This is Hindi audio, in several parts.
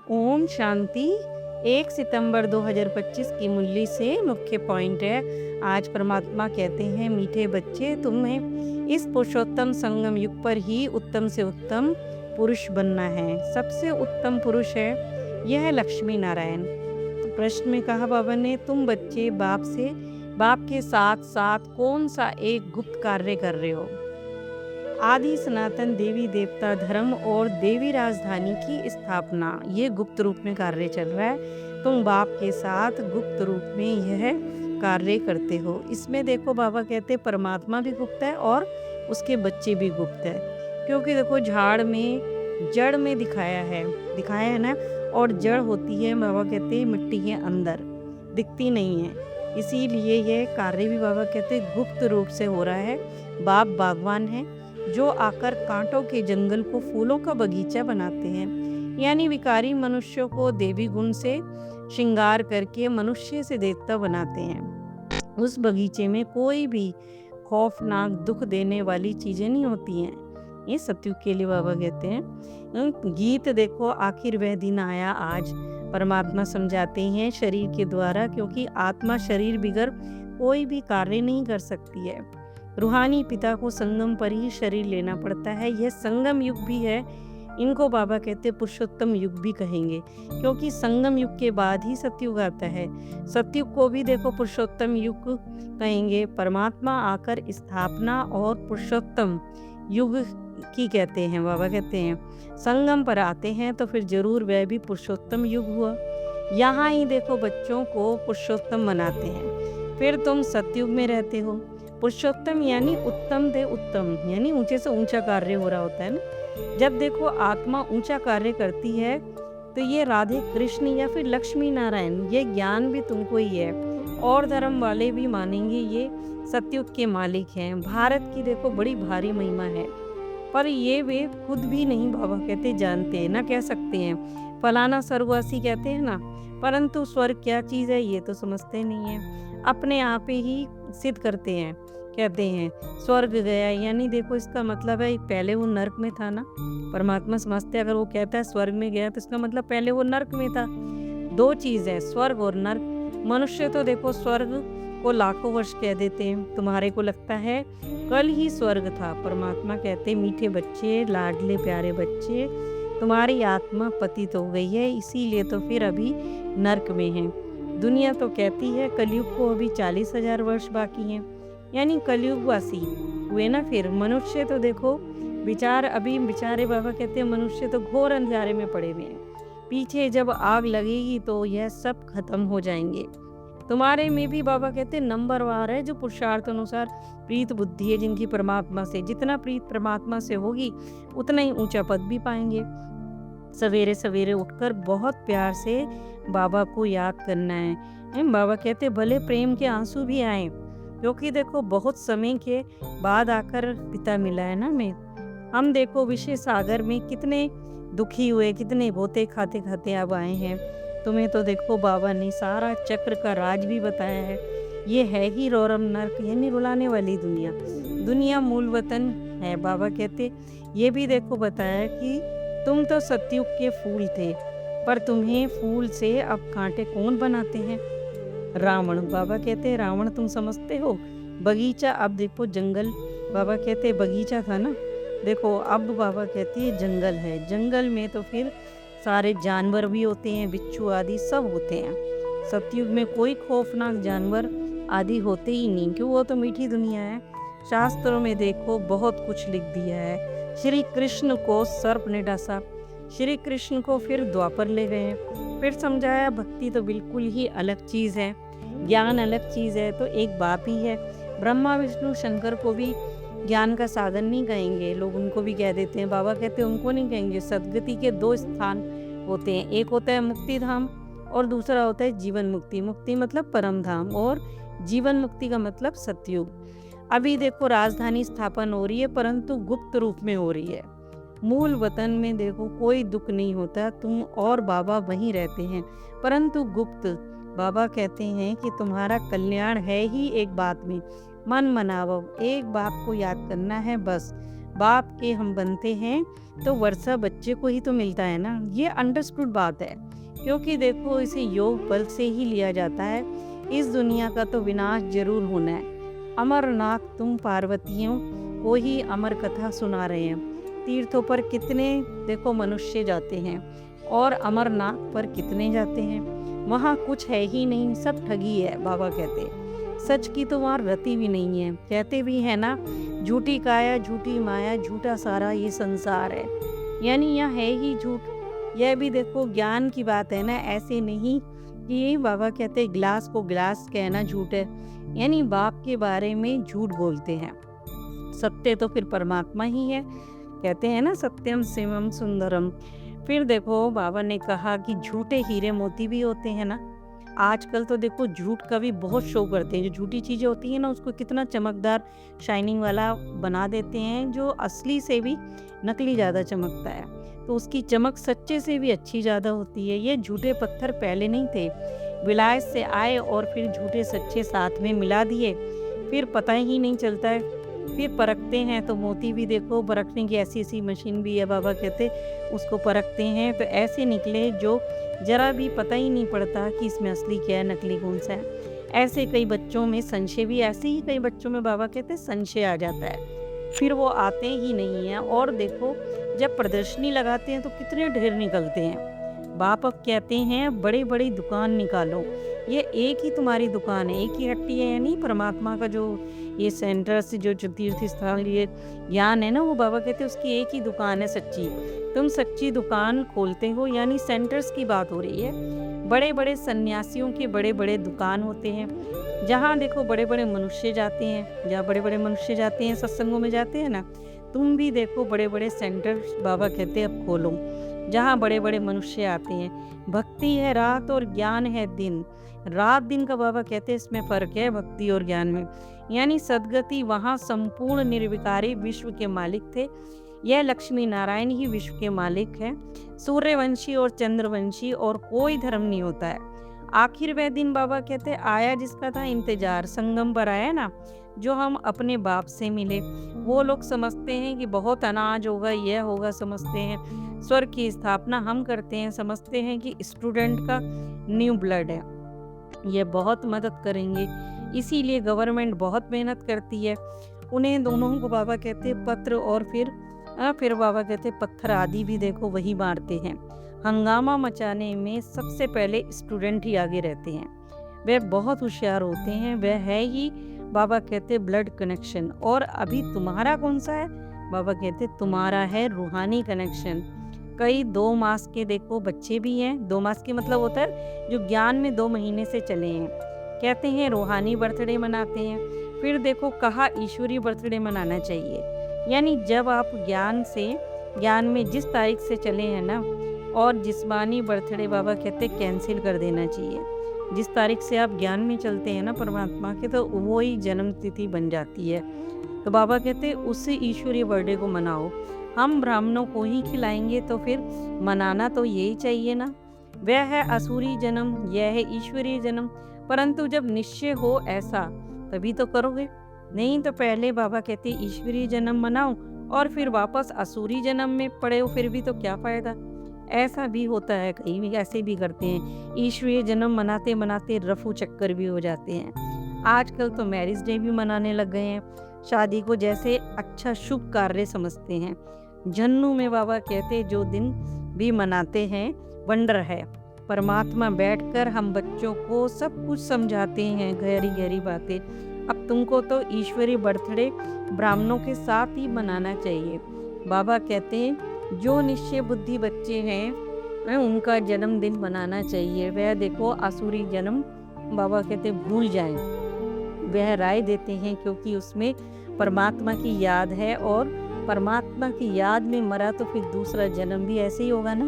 ओम शांति। 1 सितंबर 2025 की मुरली से मुख्य पॉइंट है। आज परमात्मा कहते हैं, मीठे बच्चे, तुम्हें इस पुरुषोत्तम संगम युग पर ही उत्तम से उत्तम पुरुष बनना है। सबसे उत्तम पुरुष है यह लक्ष्मी नारायण। तो प्रश्न में कहा बाबा ने, तुम बच्चे बाप के साथ साथ कौन सा एक गुप्त कार्य कर रहे हो। आदि सनातन देवी देवता धर्म और देवी राजधानी की स्थापना, ये गुप्त रूप में कार्य चल रहा है। तुम बाप के साथ गुप्त रूप में यह कार्य करते हो। इसमें देखो बाबा कहते परमात्मा भी गुप्त है और उसके बच्चे भी गुप्त है, क्योंकि देखो झाड़ में जड़ में दिखाया है ना, और जड़ होती है बाबा कहते मिट्टी के अंदर, दिखती नहीं है। इसीलिए यह कार्य भी बाबा कहते गुप्त रूप से हो रहा है। बाप बागवान है जो आकर कांटों के जंगल को फूलों का बगीचा बनाते हैं, यानी विकारी मनुष्यों को देवी गुण से श्रृंगार करके मनुष्य से देवता बनाते हैं। उस बगीचे में कोई भी खौफनाक दुख देने वाली चीजें नहीं होती हैं। ये सत्युग के लिए बाबा कहते हैं। गीत देखो, आखिर वह दिन आया आज, परमात्मा समझाते हैं शरीर के द्वारा, क्योंकि आत्मा शरीर बिगर कोई भी कार्य नहीं कर सकती है। रूहानी पिता को संगम पर ही शरीर लेना पड़ता है। यह संगम युग भी है। इनको बाबा कहते पुरुषोत्तम युग भी कहेंगे, क्योंकि संगम युग के बाद ही सतयुग आता है। सतयुग को भी देखो पुरुषोत्तम युग कहेंगे। परमात्मा आकर स्थापना और पुरुषोत्तम युग की कहते हैं। बाबा कहते हैं संगम पर आते हैं तो फिर जरूर वह भी पुरुषोत्तम युग हुआ। यहाँ ही देखो बच्चों को पुरुषोत्तम बनाते हैं। फिर तुम सतयुग में रहते हो। पुरुषोत्तम यानी उत्तम दे उत्तम, यानी ऊंचे से ऊंचा कार्य हो रहा होता है ना। जब देखो आत्मा ऊंचा कार्य करती है तो ये राधे कृष्ण या फिर लक्ष्मी नारायण, ये ज्ञान भी तुमको ही है, और धर्म वाले भी मानेंगे ये सतयुग के मालिक हैं। भारत की देखो बड़ी भारी महिमा है, पर ये वे खुद भी नहीं बाबा कहते जानते हैं ना। कह सकते हैं फलाना स्वर्गवासी कहते हैं ना, परंतु स्वर्ग क्या चीज़ है ये तो समझते नहीं है। अपने आप ही सिद्ध करते हैं, कहते हैं स्वर्ग गया, यानी देखो इसका मतलब है पहले वो नरक में था ना। परमात्मा समझते अगर वो कहता है स्वर्ग में गया तो इसका मतलब पहले वो नरक में था। दो चीज़ है, स्वर्ग और नरक। मनुष्य तो देखो स्वर्ग को लाखों वर्ष कह देते हैं, तुम्हारे को लगता है कल ही स्वर्ग था। परमात्मा कहते मीठे बच्चे, लाडले प्यारे बच्चे, तुम्हारी आत्मा पतित हो गई है, इसीलिए तो फिर अभी नरक में है। दुनिया तो कहती है कलयुग को अभी 40,000 वर्ष बाकी हैं, यानी कलयुगवासी हुए ना। फिर मनुष्य तो देखो अभी बेचारे बाबा कहते हैं मनुष्य तो घोर अंधेरे में पड़े हुए हैं। पीछे जब आग लगेगी तो यह सब खत्म हो जाएंगे। तुम्हारे में भी बाबा कहते हैं नंबरवार है जो पुरुषार्थ अनुसार प्रीत बुद्धि है, जिनकी परमात्मा से जितना प्रीत परमात्मा से होगी उतना ही ऊंचा पद भी पाएंगे। सवेरे सवेरे उठकर बहुत प्यार से बाबा को याद करना है। बाबा कहते भले प्रेम के आंसू भी आए, क्योंकि देखो बहुत समय के बाद आकर पिता मिला है ना। हम देखो विषय सागर में कितने दुखी हुए, कितने बोते खाते खाते अब आए हैं। तुम्हें तो देखो बाबा ने सारा चक्र का राज भी बताया है। ये है ही रोरम नरक, यानी रुलाने वाली दुनिया मूल वतन है। बाबा कहते ये भी देखो बताया कि तुम तो सतयुग के फूल थे, पर तुम्हें फूल से अब कांटे कौन बनाते हैं। रावण, बाबा कहते रावण तुम समझते हो बगीचा, अब देखो जंगल। बाबा कहते बगीचा था ना, देखो अब बाबा कहती है जंगल है। जंगल में तो फिर सारे जानवर भी होते हैं, बिच्छू आदि सब होते हैं। सतयुग में कोई खौफनाक जानवर आदि होते ही नहीं, क्यों वो तो मीठी दुनिया है। शास्त्रों में देखो बहुत कुछ लिख दिया है। श्री कृष्ण को सर्प ने डांसा, श्री कृष्ण को फिर द्वापर ले गए, फिर समझाया भक्ति तो बिल्कुल ही अलग चीज़ है, ज्ञान अलग चीज़ है। तो एक बाप ही है। ब्रह्मा विष्णु शंकर को भी ज्ञान का साधन नहीं कहेंगे, लोग उनको भी कह देते हैं। बाबा कहते हैं उनको नहीं कहेंगे। सदगति के दो स्थान होते हैं, एक होता है मुक्ति धाम और दूसरा होता है जीवन मुक्ति। मुक्ति मतलब परम धाम और जीवन मुक्ति का मतलब सतयुग। अभी देखो राजधानी स्थापन हो रही है, परंतु गुप्त रूप में हो रही है। मूल वतन में देखो कोई दुख नहीं होता, तुम और बाबा वहीं रहते हैं, परंतु गुप्त। बाबा कहते हैं कि तुम्हारा कल्याण है ही एक बात में, मन मनावो, एक बात को याद करना है बस। बाप के हम बनते हैं तो वर्षा बच्चे को ही तो मिलता है ना। ये अंडरस्टूड बात है, क्योंकि देखो इसे योग बल से ही लिया जाता है। इस दुनिया का तो विनाश जरूर होना है। अमरनाथ तुम पार्वतियों को ही अमर कथा सुना रहे हैं। तीर्थों पर कितने देखो मनुष्य जाते हैं और अमरनाथ पर कितने जाते हैं। वहाँ कुछ है ही नहीं, सब ठगी है। बाबा कहते सच की तो वहाँ रति भी नहीं है। कहते भी है ना, झूठी काया झूठी माया झूठा सारा ये संसार है। यानी यहाँ है ही झूठ। यह भी देखो ज्ञान की बात है ना, ऐसे नहीं कि बाबा कहते गिलास को गिलास कहना झूठ है। यानी बाप के बारे में झूठ बोलते हैं। सत्य तो फिर परमात्मा ही है। कहते हैं ना सत्यम शिवम सुंदरम। फिर देखो बाबा ने कहा कि झूठे हीरे मोती भी होते हैं ना। आजकल तो देखो झूठ का भी बहुत शो करते हैं। जो झूठी चीज़ें होती हैं ना, उसको कितना चमकदार शाइनिंग वाला बना देते हैं, जो असली से भी नकली ज़्यादा चमकता है। तो उसकी चमक सच्चे से भी अच्छी ज़्यादा होती है। ये झूठे पत्थर पहले नहीं थे, विलायत से आए और फिर झूठे सच्चे साथ में मिला दिए, फिर पता ही नहीं चलता है। फिर परखते हैं तो मोती भी देखो, परखने की ऐसी ऐसी मशीन भी है। बाबा कहते उसको परखते हैं तो ऐसे निकले जो जरा भी पता ही नहीं पड़ता कि इसमें असली क्या है, नकली कौन सा है। ऐसे कई बच्चों में संशय भी, ऐसे ही कई बच्चों में बाबा कहते संशय आ जाता है, फिर वो आते ही नहीं हैं। और देखो जब प्रदर्शनी लगाते हैं तो कितने ढेर निकलते हैं। बाप अब कहते हैं बड़ी बड़ी दुकान निकालो। ये एक ही तुम्हारी दुकान है, एक ही हट्टी है। यानी परमात्मा का जो ये सेंटर से जो तीर्थ स्थल ये ज्ञान है ना, वो बाबा कहते हैं उसकी एक ही दुकान है सच्ची। तुम सच्ची दुकान खोलते हो, यानी सेंटर्स की बात हो रही है। बड़े बड़े सन्यासियों के बड़े बड़े दुकान होते हैं, जहाँ देखो बड़े बड़े मनुष्य जाते हैं। जहाँ बड़े बड़े मनुष्य जाते हैं, सत्संगों में जाते हैं ना, तुम भी देखो बड़े बड़े सेंटर बाबा कहते हैं अब खोलो, जहाँ बड़े बड़े मनुष्य आते हैं। भक्ति है रात और ज्ञान है दिन। रात दिन का बाबा कहते हैं इसमें फर्क है भक्ति और ज्ञान में। यानी सदगति वहाँ संपूर्ण निर्विकारी विश्व के मालिक थे। यह लक्ष्मी नारायण ही विश्व के मालिक है। सूर्यवंशी और चंद्रवंशी और कोई धर्म नहीं होता है। आखिर वह दिन बाबा कहते आया जिसका था इंतजार, संगम पर आया ना, जो हम अपने बाप से मिले। वो लोग समझते हैं कि बहुत अनाज होगा, यह होगा, समझते हैं स्वर्ग की स्थापना हम करते हैं, समझते हैं कि स्टूडेंट का न्यू ब्लड है, ये बहुत मदद करेंगे। इसीलिए गवर्नमेंट बहुत मेहनत करती है। उन्हें दोनों को बाबा कहते पत्र और फिर बाबा कहते पत्थर आदि भी देखो वही मारते हैं। हंगामा मचाने में सबसे पहले स्टूडेंट ही आगे रहते हैं। वह बहुत होशियार होते हैं। वह है ही बाबा कहते ब्लड कनेक्शन। और अभी तुम्हारा कौन सा है? बाबा कहते तुम्हारा है रूहानी कनेक्शन। कई 2 मास के देखो बच्चे भी हैं। 2 मास के मतलब होता है जो ज्ञान में 2 महीने से चले हैं। कहते हैं रूहानी बर्थडे मनाते हैं। फिर देखो कहा ईश्वरीय बर्थडे मनाना चाहिए। यानी जब आप ज्ञान में जिस तारीख से चले हैं ना, और जिस्मानी बर्थडे बाबा कहते कैंसिल कर देना चाहिए। जिस तारीख से आप ज्ञान में चलते हैं ना परमात्मा के, तो वो ही जन्म तिथि बन जाती है। तो बाबा कहते उससे ईश्वरीय बर्थडे को मनाओ। हम ब्राह्मणों को ही खिलाएंगे तो फिर मनाना तो यही चाहिए ना। वह है असुरी जन्म, यह है ईश्वरीय जन्म। परंतु जब निश्चय हो ऐसा तभी तो करोगे, नहीं तो पहले बाबा कहते ईश्वरीय जन्म मनाओ और फिर वापस असुरी जन्म में पड़े हो, फिर भी तो क्या फायदा। ऐसा भी होता है, कहीं भी ऐसे भी करते हैं। ईश्वरीय जन्म मनाते मनाते रफू चक्कर भी हो जाते हैं। आजकल तो मैरिज डे भी मनाने लग गए हैं। शादी को जैसे अच्छा शुभ कार्य समझते हैं। जन्नू में बाबा कहते जो दिन भी मनाते हैं वंडर है। परमात्मा बैठकर हम बच्चों को सब कुछ समझाते हैं, गहरी गहरी बातें। अब तुमको तो ईश्वरीय बर्थडे ब्राह्मणों के साथ ही मनाना चाहिए। बाबा कहते हैं जो निश्चय बुद्धि बच्चे हैं उनका जन्मदिन मनाना चाहिए। वह देखो आसुरी जन्म बाबा कहते भूल जाएं। वह राय देते हैं क्योंकि उसमें परमात्मा की याद है, और परमात्मा की याद में मरा तो फिर दूसरा जन्म भी ऐसे ही होगा ना।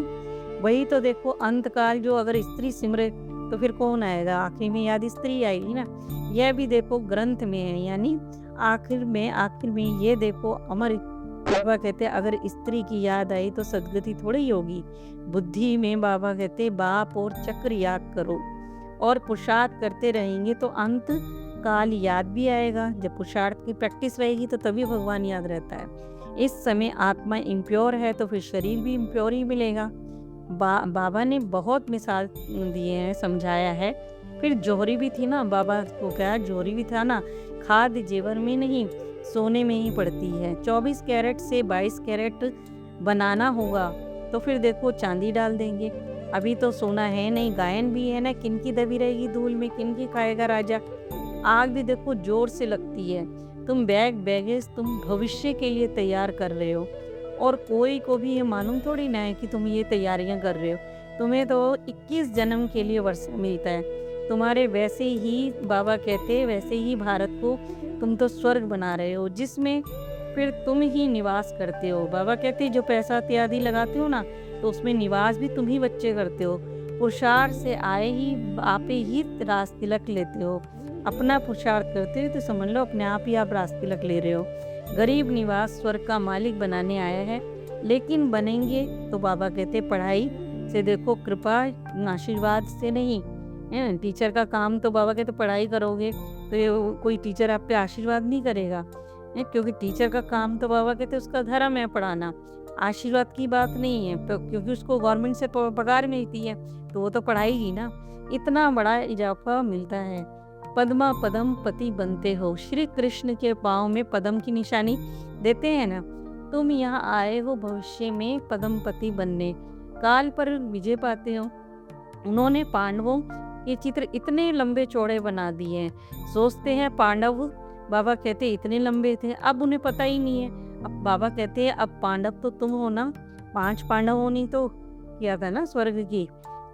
वही तो देखो अंतकाल जो अगर स्त्री सिमरे तो फिर कौन आएगा, आखिर में याद स्त्री आएगी ना। यह भी देखो ग्रंथ में है। यानी आखिर में ये देखो अमर बाबा कहते अगर स्त्री की याद आई तो सदगति थोड़ी ही होगी। बुद्धि में बाबा कहते बाप और चक्र याद करो, और पुरुषार्थ करते रहेंगे तो अंत काल याद भी आएगा। जब पुरुषार्थ की प्रैक्टिस रहेगी तो तभी भगवान याद रहता है। इस समय आत्मा इम्प्योर है तो फिर शरीर भी इम्प्योर ही मिलेगा। बाबा ने बहुत मिसाल दिए हैं, समझाया है। फिर जौहरी भी थी ना, बाबा को क्या जौहरी भी था ना, खाद जेवर में नहीं सोने में ही पड़ती है। 24 कैरेट से 22 कैरेट बनाना होगा तो फिर देखो चांदी डाल देंगे। अभी तो सोना है नहीं, गायन भी है ना, किनकी दबी रहेगी धूल में, किनकी खाएगा राजा। आग भी देखो जोर से लगती है। तुम बैगेज तुम भविष्य के लिए तैयार कर रहे हो, और कोई को भी ये मालूम थोड़ी ना है कि तुम ये तैयारियां कर रहे हो। तुम्हें तो 21 जन्म के लिए वर्ष मिलता है। तुम्हारे वैसे ही बाबा कहते हैं, वैसे ही भारत को तुम तो स्वर्ग बना रहे हो, जिसमें फिर तुम ही निवास करते हो। बाबा कहते हैं जो पैसा इत्यादि लगाते हो ना, तो उसमें निवास भी तुम ही बच्चे करते हो। पुरुषार्थ से आए ही आपे ही रास तिलक लेते हो। अपना पुरुषार्थ करते हो तो समझ लो अपने आप ही आप रास तिलक ले रहे हो। गरीब निवास स्वर्ग का मालिक बनाने आया है, लेकिन बनेंगे तो बाबा कहते पढ़ाई से, देखो कृपा आशीर्वाद से नहीं है। टीचर का काम तो बाबा कहते पढ़ाई करोगे तो ये कोई टीचर आप पे आशीर्वाद नहीं करेगा, क्योंकि टीचर का काम तो बाबा कहते उसका धर्म है पढ़ाना, आशीर्वाद की बात नहीं है। क्योंकि उसको गवर्नमेंट से पगार मिलती है तो वो तो पढ़ाएगी ना। इतना बड़ा इजाफा मिलता है। पद्मा पदम पति बनते हो। श्री कृष्ण के पाँव में पद्म की निशानी देते हैं ना। तुम यहाँ आए हो भविष्य में पद्म पति बनने, काल पर विजय पाते हो। उन्होंने पांडवों के चित्र इतने लंबे चौड़े बना दिए हैं, सोचते हैं पांडव, बाबा कहते इतने लंबे थे, अब उन्हें पता ही नहीं है। अब बाबा कहते हैं अब पांडव तो तुम हो ना, 5 पांडवों ने तो किया था ना स्वर्ग की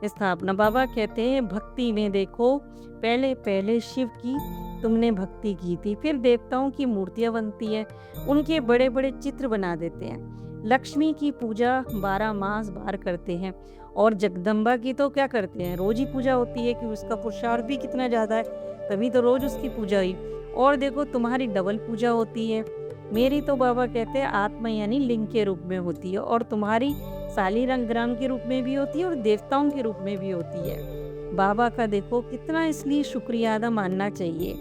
स्थापना। बाबा कहते हैं भक्ति में देखो, पहले पहले शिव की तुमने भक्ति की थी, फिर देवताओं की मूर्तियां बनती है, उनके बड़े बड़े चित्र बना देते हैं। लक्ष्मी की पूजा 12 मास बार करते हैं, और जगदम्बा की तो क्या करते हैं, रोज ही पूजा होती है, कि उसका पुरुषार्थ भी कितना ज़्यादा है, तभी तो रोज उसकी पूजा हुई। और देखो तुम्हारी डबल पूजा होती है। मेरी तो बाबा कहते हैं आत्मा यानी लिंग के रूप में होती है, और तुम्हारी सालीग्राम ग्राम के रूप में भी होती है, और देवताओं के रूप में भी होती है। बाबा का देखो कितना इसलिए शुक्रिया अदा मानना चाहिए।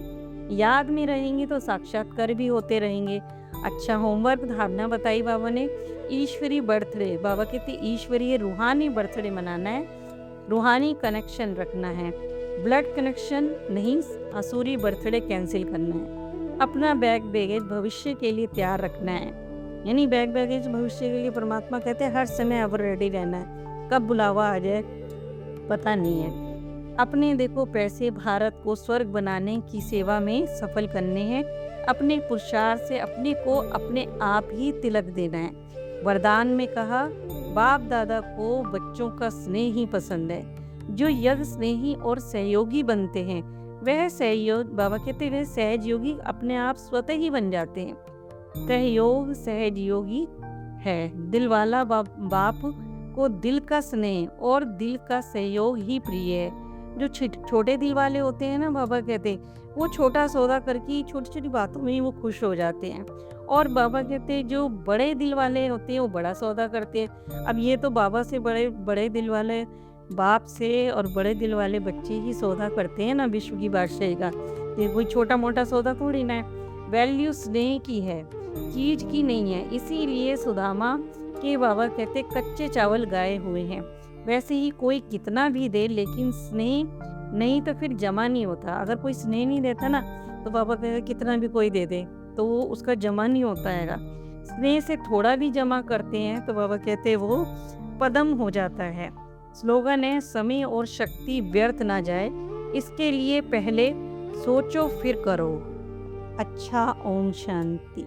याद में रहेंगे तो साक्षात्कार भी होते रहेंगे। अच्छा होमवर्क धारणा बताई बाबा ने, ईश्वरीय बर्थडे। बाबा कहते ईश्वरीय रूहानी बर्थडे मनाना है, रूहानी कनेक्शन रखना है, ब्लड कनेक्शन नहीं, असुरी बर्थडे कैंसिल करना है। अपना बैगेज भविष्य के लिए तैयार रखना है, यानी बैगेज भविष्य के लिए परमात्मा कहते हैं हर समय अब रेडी रहना है, कब बुलावा आ जाए पता नहीं है। अपने देखो पैसे भारत को स्वर्ग बनाने की सेवा में सफल करने हैं। अपने पुरुषार्थ से अपने को अपने आप ही तिलक देना है। वरदान में कहा बाप दादा को बच्चों का स्नेह ही पसंद है। जो यज्ञ स्नेही और सहयोगी बनते हैं वह सहयोग, बाबा कहते हैं सहयोगी अपने आप स्वतः ही बन जाते हैं। सहयोग सहयोगी है। दिल वाला बाप को दिल का स्नेह और दिल का सहयोग ही प्रिय है। जो छोटे दिल वाले होते हैं ना, बाबा कहते हैं वो छोटा सौदा करके छोटी छोटी बातों में ही वो खुश हो जाते हैं, और बाबा कहते हैं जो बड़े दिल वाले होते हैं वो बड़ा सौदा करते हैं। अब ये तो बाबा से बड़े बड़े दिल वाले बाप से और बड़े दिल वाले बच्चे ही सौदा करते हैं ना विश्व की बादशाही का। ये कोई छोटा मोटा सौदा थोड़ी ना है। वैल्यू स्नेह की है, चीज की नहीं है। इसीलिए सुदामा के बाबा कहते कच्चे चावल गाए हुए हैं। वैसे ही कोई कितना भी दे, लेकिन स्नेह नहीं तो फिर जमा नहीं होता। अगर कोई स्नेह नहीं देता ना तो बाबा कहते कितना भी कोई दे दे तो वो उसका जमा नहीं होता है। स्नेह से थोड़ा भी जमा करते हैं तो बाबा कहते वो पदम हो जाता है। स्लोगन है समय और शक्ति व्यर्थ ना जाए, इसके लिए पहले सोचो फिर करो। अच्छा, ओम शांति।